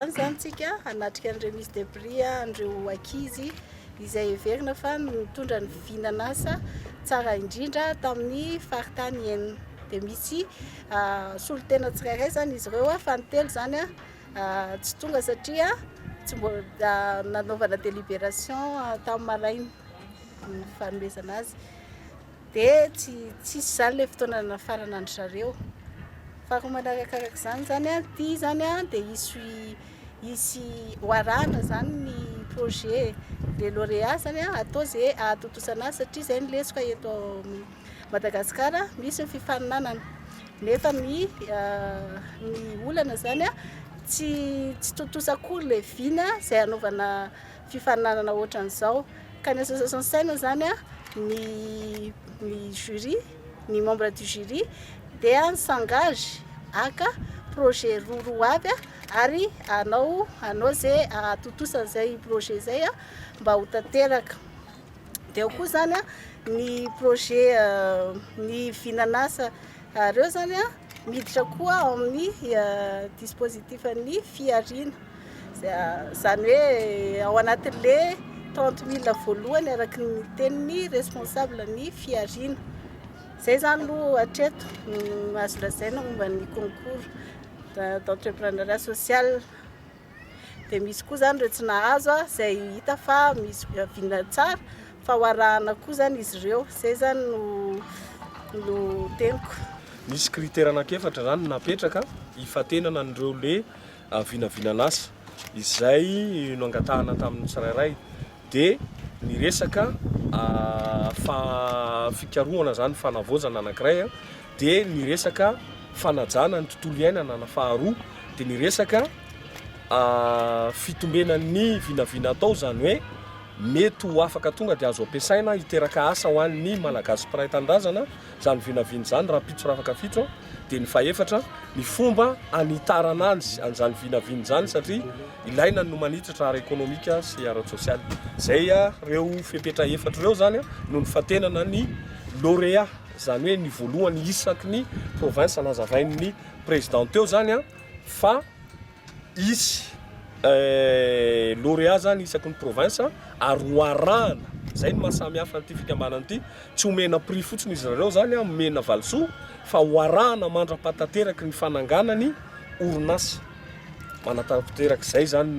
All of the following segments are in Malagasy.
Zantsika anatrika andreo misy debris andreo ankizy izay heverina fa mitondra ny vinanasa tsara indrindra tamin'ny faritany enina dia misy solotena tsirairay zany izy ireo fa ny telo zany tsy tonga satria tsy mbola nanaovana délibération tamin'ny maraina ny fanomezana azy dia tsisy zany ilay fotoana nafarana andry zareo fa koa manarakarak'izany zany ty zany dia hisy hoarahana zany ny projet les lauréats zany atao zay ahatotosana azy satria zay ny lesika eto Madagasikara misy ny fifaninanana nefa ny olana zany tsy totosakory le vina zay anaovana fifaninanana ohatran'izao ka ny association saina zany ny jury ny membre du jury dia s'engage aka projet roa avy ary anao zay atotosan'izay projet zay mba ho tanteraka dia koa zany ny projet ny vinanasa reo zany miditra koa amin'ny dispositif ny fiariana zany hoe ao anatin'le 30 000 voalohany araky ny tenin'ny responsable ny fiariana zay zany no hatreto azo lazaina momba ny concours d'entrepreneuriat social dia misy koa zany ireo tsy nahazo zay hita fa misy vinana tsara fa hoarahana koa zany izy ireo zay zany no teniko. Misy critère anankiefatra zany napetraka hifatenana an'ireo le vinavinanasa izay no angatahana tamin'ny tsirairay dia ny resaka fikarohana zany fanavozana anankiray dia ny resaka fanajana ny tontolo iainana na faharoa dia ny resaka fitombenan'ny vinavina atao zany hoe mety ho afaka tonga dia azo ampiasaina hiteraka asa ho an'ny malagasy mpiray tanindrazana zany vinavina zany raha pitso raha afaka fitso dia ny faefatra ny fomba anitarana anzy an'izany vinavina zany satria ilaina no manitatra ara ekonomika sy ara sosialy zay reo fepetra efatra reo zany no ny fatenana ny lauréat zany hoe ny voalohany isaky ny province nazavain'ny président teo zany fa isy lauréat zany isaky ny province ary hoarahana zay ny mahasamy hafa n'ity fikambanana ity tsy homena prix fotsiny izy reo zany momena valisoa fa hoarahana mandra-pahatanteraka ny fananganany orinasa manatanteraky zay zany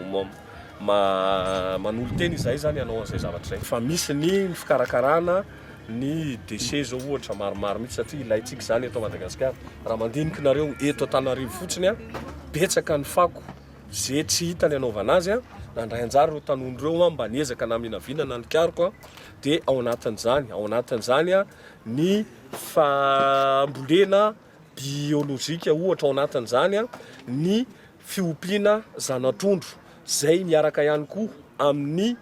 no manolo teny izay zany anao an'izay zavatra zay fa misy ny fikarakarana ny déchet zao ohatra maromaro mihitsy satria ilayntsika zany eto Madagasikara raha mandiniky nareo eto Antananarivo fotsiny betsaka ny fako zay tsy hita ny anaovana azy nandray anjara ireo tanondreo mba niezaka naminavina nanikariko dia ao anatin'izany ny fambolena biolojika ohatra ao anatin'izany ny fiompiana zanatrondro zay miaraka ihany koa amin'ny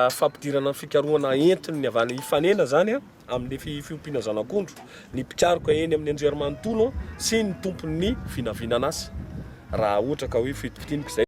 fampidirana fikarohana entiny ny avana hifanena zany amin'ny fiompiana zanak'ondro ny mpikaroka eny amin'ny anjerimanontolo sy ny tompon'ny vinavinanasa raha ohatra ka hoe fitotiniko zay